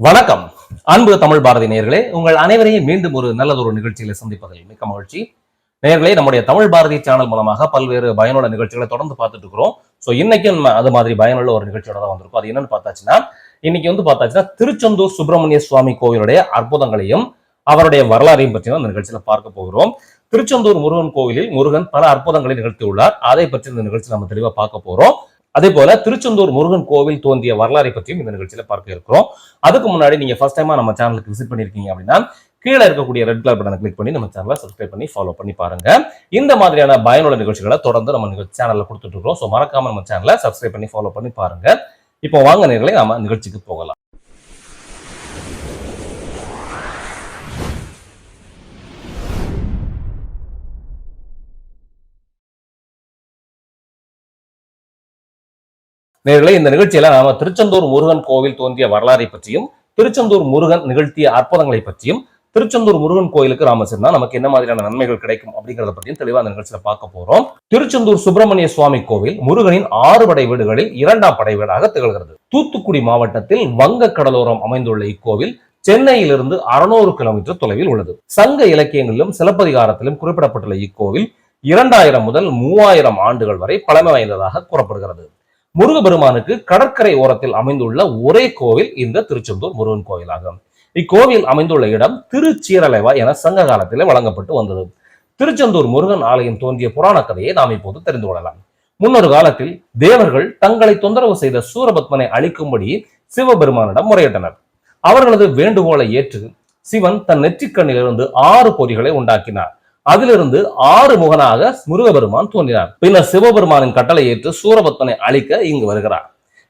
வணக்கம் அன்பு தமிழ் பாரதி நேயர்களே, உங்கள் அனைவரையும் மீண்டும் ஒரு நல்லதொரு நிகழ்ச்சியில சந்திப்பதில் மிக்க மகிழ்ச்சி. நேயர்களே, நம்முடைய தமிழ் பாரதி சேனல் மூலமாக பல்வேறு பயனுள்ள நிகழ்ச்சிகளை தொடர்ந்து பார்த்துட்டு இருக்கிறோம். இன்னைக்கும் அது மாதிரி பயனுள்ள ஒரு நிகழ்ச்சியோட தான் வந்திருக்கும். அது என்னன்னு பார்த்தாச்சுன்னா திருச்செந்தூர் சுப்பிரமணிய சுவாமி கோவிலுடைய அற்புதங்களையும் அவருடைய வரலாறையும் பற்றி அந்த நிகழ்ச்சியில பார்க்க போகிறோம். திருச்செந்தூர் முருகன் கோவிலில் முருகன் பல அற்புதங்களை நிகழ்த்தியுள்ளார். அதை பற்றி இந்த நிகழ்ச்சியில் நம்ம தெளிவா பார்க்க போறோம். அதே போல திருச்செந்தூர் முருகன் கோவில் தோன்றிய வரலாறை பற்றியும் இந்த நிகழ்ச்சியில பார்க்க இருக்கிறோம். அதுக்கு முன்னாடி நீங்க ஃபர்ஸ்ட் டைமா நம்ம சேனலுக்கு விசிட் பண்ணிருக்கீங்க அப்படின்னா கீழே இருக்கக்கூடிய ரெட் கலர் பட்டனை கிளிக் பண்ணி நம்ம சேனலை சப்ஸ்கிரைப் பண்ணி ஃபாலோ பண்ணி பாருங்க. இந்த மாதிரியான பயனுள்ள நிகழ்ச்சிகளை தொடர்ந்து நம்ம சேனல்ல கொடுத்துட்டு இருக்கோம். மறக்காம நம்ம சேனலை சப்ஸ்கிரைப் பண்ணி ஃபாலோ பண்ணி பாருங்க. இப்போ வாங்க நேயர்களே, நாம நிகழ்ச்சிக்கு போகலாம். நேயர்களே, இந்த நிகழ்ச்சியில நாம திருச்செந்தூர் முருகன் கோவில் தோன்றிய வரலாறை பற்றியும், திருச்செந்தூர் முருகன் நிகழ்த்திய அற்புதங்களை பற்றியும், திருச்செந்தூர் முருகன் கோயிலுக்கு நாம சென்றா நமக்கு என்ன மாதிரியான நன்மைகள் கிடைக்கும் அப்படிங்கறத பற்றியும் தெளிவா அந்த நிகழ்ச்சியில பார்க்க போறோம். திருச்செந்தூர் சுப்பிரமணிய சுவாமி கோவில் முருகனின் 6 படை வீடுகளில் 2ஆம் படை வீடாக திகழ்கிறது. தூத்துக்குடி மாவட்டத்தில் வங்க கடலோரம் அமைந்துள்ள இக்கோவில் சென்னையிலிருந்து 600 கிலோமீட்டர் தொலைவில் உள்ளது. சங்க இலக்கியங்களிலும் சிலப்பதிகாரத்திலும் குறிப்பிடப்பட்டுள்ள இக்கோவில் 2000 முதல் 3000 ஆண்டுகள் வரை பழமை வாய்ந்ததாக கூறப்படுகிறது. முருகபெருமானுக்கு கடற்கரை ஓரத்தில் அமைந்துள்ள ஒரே கோவில் இந்த திருச்செந்தூர் முருகன் கோவில் ஆகும். இக்கோவில் அமைந்துள்ள இடம் திருச்சீரலைவா என சங்க காலத்திலே வழங்கப்பட்டு வந்தது. திருச்செந்தூர் முருகன் ஆலயம் தோன்றிய புராண கதையை நாம் இப்போது தெரிந்து கொள்ளலாம். முன்னொரு காலத்தில் தேவர்கள் தங்களை தொந்தரவு செய்த சூரபத்மனை அழிக்கும்படி சிவபெருமானிடம் முறையிட்டனர். அவர்களது வேண்டுகோளை ஏற்று சிவன் தன் நெற்றிக்கண்ணிலிருந்து 6 பொறிகளை உண்டாக்கினார். அதிலிருந்து 6 முகனாக முருகபெருமான் தோன்றினார். பின்னர் சிவபெருமானின் கட்டளை ஏற்று சூரபத்மனை அழிக்க இங்கு வருகிறார்.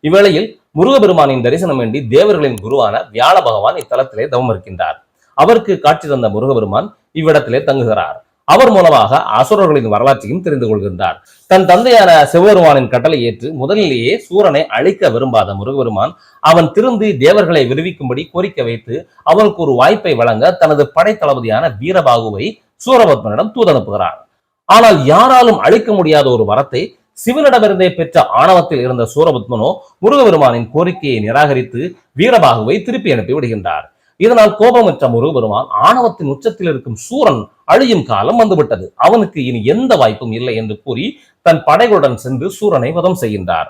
இவ்வேளையில் முருகபெருமானின் தரிசனம் வேண்டி தேவர்களின் குருவான வியாழ பகவான் இத்தலத்திலே தவம் இருக்கின்றார். அவருக்கு காட்சி தந்த முருகபெருமான் இவ்விடத்திலே தங்குகிறார். அவர் மூலமாக அசுரர்களின் வரலாற்றையும் தெரிந்து கொள்கின்றார். தன் தந்தையான சிவபெருமானின் கட்டளை ஏற்று முதலிலேயே சூரனை அழிக்க விரும்பாத முருகபெருமான் அவன் திருந்தி தேவர்களை விடுவிக்கும்படி கோரிக்கை வைத்து அவனுக்கு ஒரு வாய்ப்பை வழங்க தனது படை தளபதியான வீரபாகுவை சூரபத்மனிடம் தூதனுப்புகிறார். ஆனால் யாராலும் அழிக்க முடியாத ஒரு வரத்தை சிவனிடமிருந்தே பெற்ற ஆணவத்தில் இருந்த சூரபத்மனோ முருகபெருமானின் கோரிக்கையை நிராகரித்து வீரபாகுவை திருப்பி அனுப்பி விடுகின்றார். இதனால் கோபமற்ற முருகபெருமான் ஆணவத்தின் உச்சத்தில் இருக்கும் சூரன் அழியும் காலம் வந்துவிட்டது, அவனுக்கு இனி எந்த வாய்ப்பும் இல்லை என்று கூறி தன் படைகளுடன் சென்று சூரனை வதம் செய்கின்றார்.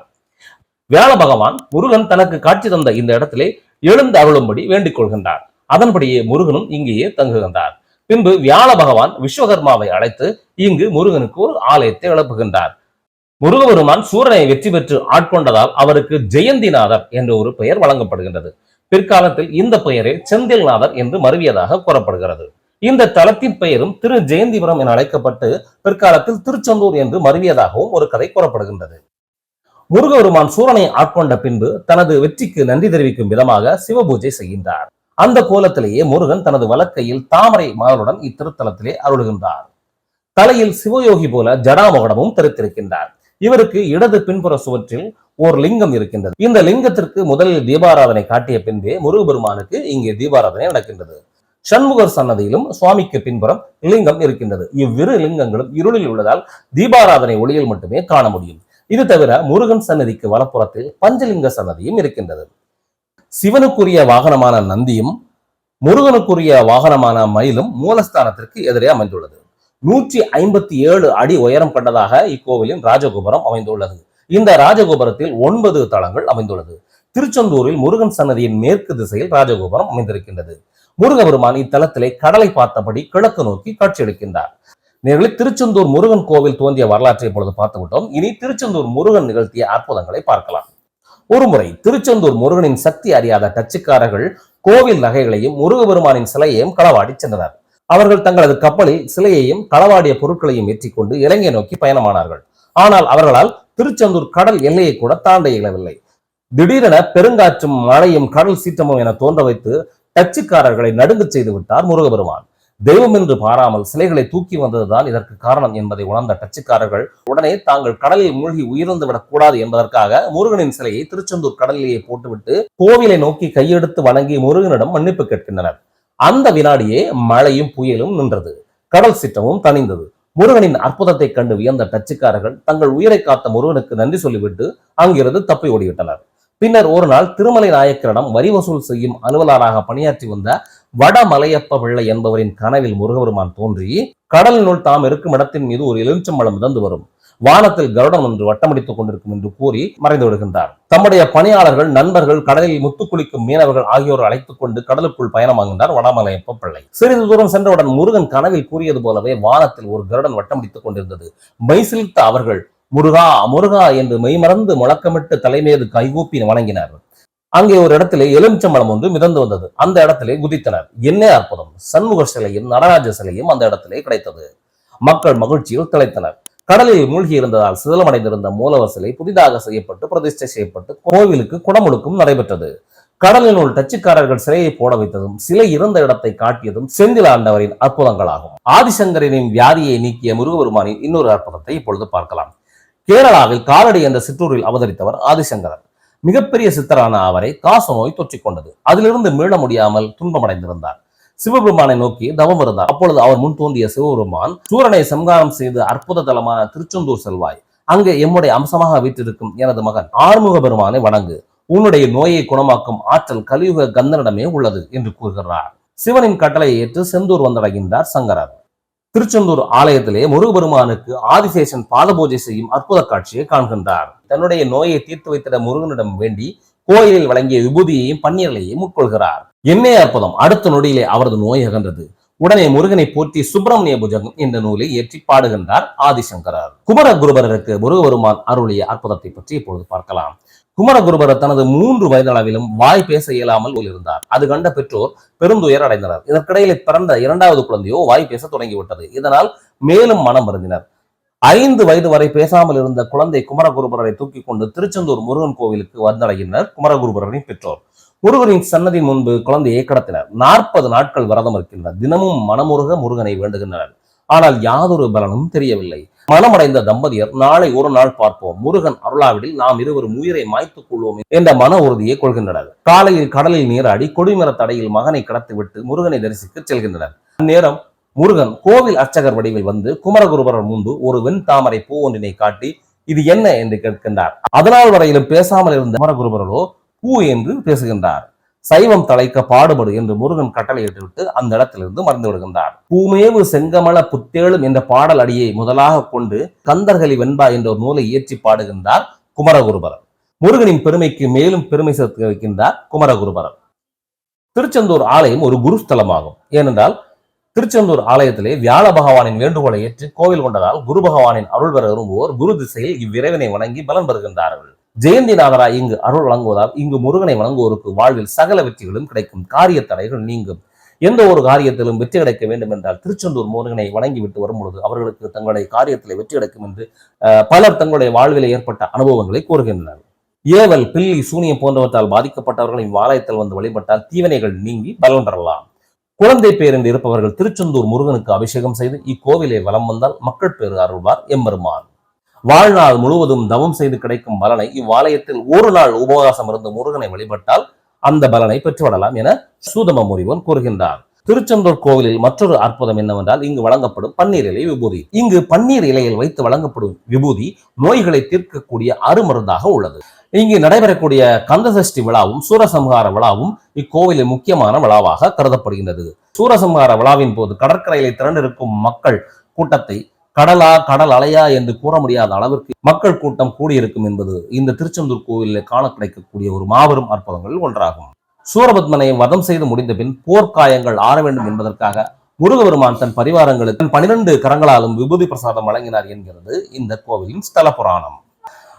வியாழ பகவான் முருகன் தனக்கு காட்சி தந்த இந்த இடத்திலே எழுந்து அருளும்படி வேண்டிக் கொள்கின்றார். அதன்படியே முருகனும் இங்கேயே தங்குகின்றார். பின்பு வியாழ பகவான் விஸ்வகர்மாவை அழைத்து இங்கு முருகனுக்கு ஒரு ஆலயத்தை எழுப்புகின்றார். முருகபெருமான் சூரனை வெற்றி பெற்று ஆட்கொண்டதால் அவருக்கு ஜெயந்திநாதர் என்ற ஒரு பெயர் வழங்கப்படுகின்றது. பிற்காலத்தில் இந்த பெயரே செந்தில்நாதர் என்று மருவியதாக கூறப்படுகிறது. இந்த தலத்தின் பெயரும் திரு ஜெயந்திபுரம் என அழைக்கப்பட்டு பிற்காலத்தில் திருச்செந்தூர் என்று மருவியதாகவும் ஒரு கதை கூறப்படுகின்றது. முருகபெருமான் சூரனை ஆட்கொண்ட பின்பு தனது வெற்றிக்கு நன்றி தெரிவிக்கும் விதமாக சிவபூஜை செய்கின்றார். அந்த கோலத்திலேயே முருகன் தனது வலக்கையில் தாமரை மலருடன் இத்திருத்தலத்திலே அருளுகின்றார். தலையில் சிவயோகி போல ஜடாமகுடமும் தரித்திருக்கின்றார். இவருக்கு இடது பின்புற சுவற்றில் ஓர் லிங்கம் இருக்கின்றது. இந்த லிங்கத்திற்கு முதலில் தீபாராதனை காட்டிய பின்பே முருகபெருமானுக்கு இங்கே தீபாராதனை நடக்கின்றது. சண்முகர் சன்னதியிலும் சுவாமிக்கு பின்புறம் லிங்கம் இருக்கின்றது. இவ்விரு லிங்கங்களும் இருளில் உள்ளதால் தீபாராதனை ஒளியில் மட்டுமே காண முடியும். இது தவிர முருகன் சன்னதிக்கு வலப்புறத்தில் பஞ்சலிங்க சன்னதியும் இருக்கின்றது. சிவனுக்குரிய வாகனமான நந்தியும் முருகனுக்குரிய வாகனமான மயிலும் மூலஸ்தானத்திற்கு எதிரே அமைந்துள்ளது. 157 அடி உயரம் கொண்டதாக இக்கோவிலின் ராஜகோபுரம் அமைந்துள்ளது. இந்த ராஜகோபுரத்தில் 9 தளங்கள் அமைந்துள்ளது. திருச்செந்தூரில் முருகன் சன்னதியின் மேற்கு திசையில் ராஜகோபுரம் அமைந்திருக்கின்றது. முருகபெருமான் இத்தலத்திலே கடலை பார்த்தபடி கிழக்கு நோக்கி காட்சியளிக்கின்றார். நேர்களை திருச்செந்தூர் முருகன் கோவில் தோன்றிய வரலாற்றை இப்பொழுது பார்த்துவிட்டோம். இனி திருச்செந்தூர் முருகன் நிகழ்த்திய அற்புதங்களை பார்க்கலாம். ஒருமுறை திருச்செந்தூர் முருகனின் சக்தி அறியாத டச்சுக்காரர்கள் கோவில் நகைகளையும் முருகபெருமானின் சிலையையும் களவாடி சென்றனர். அவர்கள் தங்களது கப்பலில் சிலையையும் களவாடிய பொருட்களையும் ஏற்றிக்கொண்டு இலங்கை நோக்கி பயணமானார்கள். ஆனால் அவர்களால் திருச்செந்தூர் கடல் எல்லையை கூட தாண்ட இயலவில்லை. திடீரென பெருங்காற்றும் மழையும் கடல் சீற்றமும் என தோன்ற வைத்து டச்சுக்காரர்களை நடுங்க செய்து விட்டார் முருகபெருமான். தெய்வம் என்று பாராமல் சிலைகளை தூக்கி வந்ததுதான் இதற்கு காரணம் என்பதை உணர்ந்த டச்சுக்காரர்கள் உடனே தாங்கள் கடலில் மூழ்கி உயிர்ந்து விடக்கூடாது என்பதற்காக முருகனின் சிலையை திருச்செந்தூர் கடலிலேயே போட்டுவிட்டு கோவிலை நோக்கி கையெடுத்து வணங்கி முருகனிடம் மன்னிப்பு கேட்கின்றனர். அந்த வினாடியே மழையும் புயலும் நின்றது, கடல் சீற்றமும் தணிந்தது. முருகனின் அற்புதத்தை கண்டு வியந்த டச்சுக்காரர்கள் தங்கள் உயிரை காத்த முருகனுக்கு நன்றி சொல்லிவிட்டு அங்கிருந்து தப்பி ஓடிவிட்டனர். பின்னர் ஒரு நாள் திருமலை நாயக்கரிடம் வரி வசூல் செய்யும் அலுவலராக பணியாற்றி வந்த வடமலையப்ப பிள்ளை என்பவரின் கனவில் முருகபெருமான் தோன்றி, கடலினுள் தாம் இருக்கும் இடத்தின் மீது ஒரு எலுமிச்சம்பழம் மிதந்து வரும், வானத்தில் கருடன் ஒன்று வட்டமடித்துக் கொண்டிருக்கும் என்று கூறி மறைந்து விடுகின்றார். தம்முடைய பணியாளர்கள், நண்பர்கள், கடலில் முத்துக்குளிக்கும் மீனவர்கள் ஆகியோர் அழைத்துக் கொண்டு கடலுக்குள் பயணமாகின்றார் வடமலையப்ப பிள்ளை. சிறிது தூரம் சென்றவுடன் முருகன் கனவில் கூறியது போலவே வானத்தில் ஒரு கருடன் வட்டமடித்துக் கொண்டிருந்தது. மெய்சிலிர்த்த அவர்கள் முருகா முருகா என்று மெய்மறந்து முழக்கமிட்டு தலைமீது கைகூப்பி வணங்கினர். அங்கே ஒரு இடத்திலே எலுமிச்சம்பழம் ஒன்று மிதந்து வந்தது. அந்த இடத்திலே குதித்தனர். என்ன அற்புதம்! சண்முகர் சிலையும் நடராஜ சிலையும் அந்த இடத்திலே கிடைத்தது. மக்கள் மகிழ்ச்சியில் திளைத்தனர். கடலில் மூழ்கி இருந்ததால் சிதலமடைந்திருந்த மூலவர் சிலை புதிதாக செய்யப்பட்டு பிரதிஷ்டை செய்யப்பட்டு கோவிலுக்கு குடமுழுக்கும் நடைபெற்றது. கடலினுள் டச்சுக்காரர்கள் சிலையை போட வைத்ததும் சிலை இருந்த இடத்தை காட்டியதும் செந்தில் ஆண்டவரின் அற்புதங்களாகும். ஆதிசங்கரனின் வியாதியை நீக்கிய முருகபெருமானின் இன்னொரு அற்புதத்தை இப்பொழுது பார்க்கலாம். கேரளாவில் காலடி என்ற சிற்றூரில் அவதரித்தவர் ஆதிசங்கரர். மிகப்பெரிய சித்தரான அவரை காச நோய் தொற்றிக் கொண்டது. அதிலிருந்து மீள முடியாமல் துன்பமடைந்திருந்தார். சிவபெருமானை நோக்கி தவம் இருந்தார். அப்பொழுது அவர் முன் தோன்றிய சிவபெருமான், சூரனை சம்காரம் செய்து அற்புத தலமான திருச்செந்தூர் செல்வாய், அங்கே எம்முடைய அம்சமாக வீற்றிருக்கும் எனது மகன் ஆறுமுக பெருமானை வணங்கு, உன்னுடைய நோயை குணமாக்கும் ஆற்றல் கலியுக கந்தனிடமே உள்ளது என்று கூறுகிறார். சிவனின் கட்டளையை ஏற்று செந்தூர் வந்தடைகின்றார் சங்கரர். திருச்செந்தூர் ஆலயத்திலே முருகபெருமானுக்கு ஆதிசேஷன் பாத பூஜை செய்யும் அற்புத காட்சியை காண்கின்றார். தன்னுடைய நோயை தீர்த்து வைத்திட முருகனிடம் வேண்டி கோயிலில் வழங்கிய விபூதியையும் பன்னீரையும் உட்கொள்கிறார். என்னே அற்புதம்! அடுத்த நொடியிலே அவரது நோய் அகன்றது. உடனே முருகனை போற்றி சுப்பிரமணிய புஜகம் என்ற நூலை ஏற்றி பாடுகின்றார் ஆதிசங்கரர். குமரகுருபரருக்கு முருகபெருமான் அருளிய அற்புதத்தை பற்றி இப்பொழுது பார்க்கலாம். குமரகுருபரர் தனது 3 வயதளவிலும் வாய் பேச இயலாமல் இருந்தார். அது கண்ட பெற்றோர் பெருந்துயர் அடைந்தனர். இதற்கிடையிலே பிறந்த 2வது குழந்தையோ வாய் பேச தொடங்கிவிட்டது. இதனால் மேலும் மனம் வருந்தினர். 5 வயது வரை பேசாமல் இருந்த குழந்தை குமரகுருபரரை தூக்கி கொண்டு திருச்செந்தூர் முருகன் கோவிலுக்கு வந்தடைகின்றனர் குமரகுருபரரின் பெற்றோர். முருகனின் சன்னதி முன்பு குழந்தையை கடத்தினர். 40 நாட்கள் விரதம் இருக்கின்றனர். தினமும் மனமுருக முருகனை வேண்டுகின்றனர். ஆனால் யாதொரு பலனும் தெரியவில்லை. மனமடைந்த தம்பதியர், நாளை ஒரு நாள் பார்ப்போம், முருகன் அருளாவிடில் நாம் இருவரும் உயிரை மாய்த்துக் கொள்வோம் என்ற மன உறுதியை கொள்கின்றனர். காலையில் கடலில் நீராடி கொடிமர தடையில் மகனை கடத்திவிட்டு முருகனை தரிசிக்க செல்கின்றனர். அந்நேரம் முருகன் கோவில் அர்ச்சகர் வடிவில் வந்து குமரகுருபரர் முன்பு ஒரு வெண் தாமரை பூ ஒன்றினை காட்டி இது என்ன என்று கேட்கின்றார். அதனால் வரையிலும் பேசாமல் இருந்த குமரகுருபரரோ பூ என்று பேசுகின்றார். சைவம் தலைக்க பாடுபடு என்று முருகன் கட்டளையிட்டு விட்டு அந்த இடத்திலிருந்து மறைந்து விடுகின்றார். பூமேவு செங்கமல புத்தேளும் என்ற பாடல் அடியை முதலாக கொண்டு கந்தர்களி வெண்பா என்ற ஒரு நூலை இயற்றி பாடுகின்றார் குமரகுருபரர். முருகனின் பெருமைக்கு மேலும் பெருமை சேர்த்து வைக்கின்றார் குமரகுருபரர். திருச்செந்தூர் ஆலயம் ஒரு குருஸ்தலமாகும். ஏனென்றால் திருச்செந்தூர் ஆலயத்திலே வியாழ பகவானின் வேண்டுகோளை ஏற்று கோவில் கொண்டதால் குரு பகவானின் அருள் பெற விரும்புவோர் குரு திசையில் இவ்விரைவினை வணங்கி பலன் பெறுகின்றார்கள். ஜெயந்திநாதராய் இங்கு அருள் வழங்குவதால் இங்கு முருகனை வணங்குவோருக்கு வாழ்வில் சகல வெற்றிகளும் கிடைக்கும், காரிய தடைகள் நீங்கும். எந்த ஒரு காரியத்திலும் வெற்றி கிடைக்க வேண்டும் என்றால் திருச்செந்தூர் முருகனை வணங்கிவிட்டு வரும்பொழுது அவர்களுக்கு தங்களுடைய காரியத்தில் வெற்றி கிடைக்கும் என்று பலர் தங்களுடைய வாழ்வில் ஏற்பட்ட அனுபவங்களை கூறுகின்றனர். ஏவல், பில்லி, சூனியம் போன்றவற்றால் பாதிக்கப்பட்டவர்களின் ஆலயத்தில் வந்து வழிபட்டால் தீவினைகள் நீங்கி பலன் பெறலாம். குழந்தை பேர் என்று இருப்பவர்கள் திருச்செந்தூர் முருகனுக்கு அபிஷேகம் செய்து இக்கோவிலை வலம் வந்தால் மக்கள் பேறு அருள்வார் எம்பெருமான். வாழ்நாள் முழுவதும் தவம் செய்து கிடைக்கும் பலனை இவ்வாலயத்தில் ஒரு நாள் உபவாசம் இருந்து முருகனை வழிபட்டால் அந்த பலனை பெற்றுவிடலாம் என சூதம முனிவன் கூறுகின்றார். திருச்செந்தூர் கோவிலில் மற்றொரு அற்புதம் என்னவென்றால் இங்கு வழங்கப்படும் பன்னீர் இலை விபூதி. இங்கு பன்னீர் இலையில் வைத்து வழங்கப்படும் விபூதி நோய்களை தீர்க்கக்கூடிய அருமருந்தாக உள்ளது. இங்கு நடைபெறக்கூடிய கந்தசஷ்டி விழாவும் சூரசம்ஹார விழாவும் இக்கோவிலில் முக்கியமான விழாவாக கருதப்படுகின்றது. சூரசம்ஹார விழாவின் போது கடற்கரையிலே திரண்டிருக்கும் மக்கள் கூட்டத்தை கடலா கடல் அலையா என்று கூற முடியாத அளவிற்கு மக்கள் கூட்டம் கூடியிருக்கும் என்பது இந்த திருச்செந்தூர் கோவிலில் காண கிடைக்கக்கூடிய ஒரு மாபெரும் அற்புதங்கள் ஒன்றாகும். சூரபத்மனை வதம் செய்து முடிந்த பின் போர்க்காயங்கள் ஆற வேண்டும் என்பதற்காக முருகபெருமான் தன் பரிவாரங்களுக்கு 12 கரங்களாலும் விபூதி பிரசாதம் வழங்கினார் என்கிறது இந்த கோவிலின் ஸ்தல புராணம்.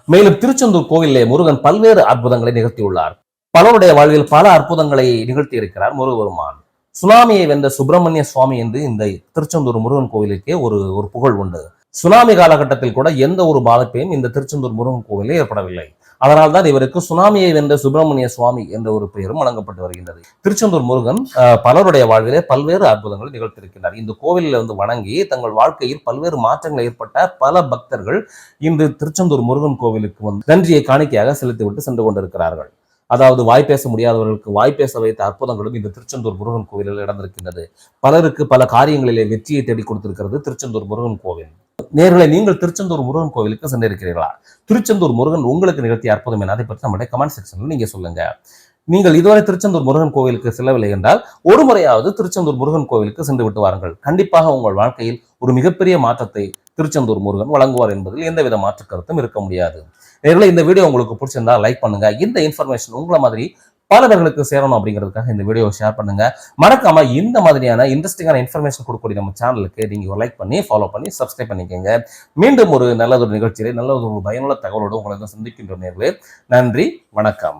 மேலும் திருச்செந்தூர் கோவிலே முருகன் பல்வேறு அற்புதங்களை நிகழ்த்தியுள்ளார். பலருடைய வாழ்வில் பல அற்புதங்களை நிகழ்த்தி இருக்கிறார் முருகபெருமான். சுனாமியை வென்ற சுப்பிரமணிய சுவாமி என்று இந்த திருச்செந்தூர் முருகன் கோவிலுக்கே ஒரு புகழ் உண்டு. சுனாமி காலகட்டத்தில் கூட எந்த ஒரு பாதிப்பையும் இந்த திருச்செந்தூர் முருகன் கோவிலே ஏற்படவில்லை. அதனால்தான் இவருக்கு சுனாமியை வென்ற சுப்பிரமணிய சுவாமி என்ற ஒரு பெயரும் வழங்கப்பட்டு வருகின்றது. திருச்செந்தூர் முருகன் பலருடைய வாழ்விலே பல்வேறு அற்புதங்களை நிகழ்த்தியிருக்கிறார். இந்த கோவிலில் வந்து வணங்கி தங்கள் வாழ்க்கையில் பல்வேறு மாற்றங்கள் ஏற்பட்ட பல பக்தர்கள் இன்று திருச்செந்தூர் முருகன் கோவிலுக்கு வந்து நன்றியை காணிக்கையாக செலுத்திவிட்டு சென்று கொண்டிருக்கிறார்கள். அதாவது வாய் பேச முடியாதவர்களுக்கு வாய் பேச வைத்த அற்புதங்களும் இந்த திருச்செந்தூர் முருகன் கோவிலில் நடந்திருக்கின்றது. பலருக்கு பல காரியங்களிலே வெற்றியை தேடி கொடுத்திருக்கிறது திருச்செந்தூர் முருகன் கோவில். நேர்களை நீங்கள் திருச்செந்தூர் முருகன் கோவிலுக்கு சென்றிருக்கிறீர்களா? திருச்செந்தூர் முருகன் உங்களுக்கு நிகழ்த்திய அற்புதம் என்ன? அதை பற்றி நம்முடைய கமெண்ட் செக்ஷன்ல நீங்க சொல்லுங்க. நீங்கள் இதுவரை திருச்செந்தூர் முருகன் கோவிலுக்கு செல்லவில்லை என்றால் ஒரு முறையாவது திருச்செந்தூர் முருகன் கோவிலுக்கு சென்று விட்டு வாருங்கள். கண்டிப்பாக உங்கள் வாழ்க்கையில் ஒரு மிகப்பெரிய மாற்றத்தை திருச்செந்தூர் முருகன் வழங்குவார் என்பதில் எந்தவித மாற்று கருத்தும் இருக்க முடியாது. நேர்களை இந்த வீடியோ உங்களுக்கு பிடிச்சிருந்தா லைக் பண்ணுங்க. இந்த இன்ஃபர்மேஷன் உங்களை மாதிரி பல பேர்களுக்கு சேரணும் அப்படிங்கிறதுக்காக இந்த வீடியோவை ஷேர் பண்ணுங்க. மறக்காம இந்த மாதிரியான இன்ட்ரெஸ்டிங்கான இன்ஃபர்மேஷன் கொடுக்கக்கூடிய நம்ம சேனலுக்கு நீங்க ஒரு லைக் பண்ணி ஃபாலோ பண்ணி சப்ஸ்கிரைப் பண்ணிக்கோங்க. மீண்டும் ஒரு நல்லதொரு நிகழ்ச்சியிலே நல்ல ஒரு பயனுள்ள தகவலோடு உங்களை சந்திக்கின்ற நேர்களே. நன்றி, வணக்கம்.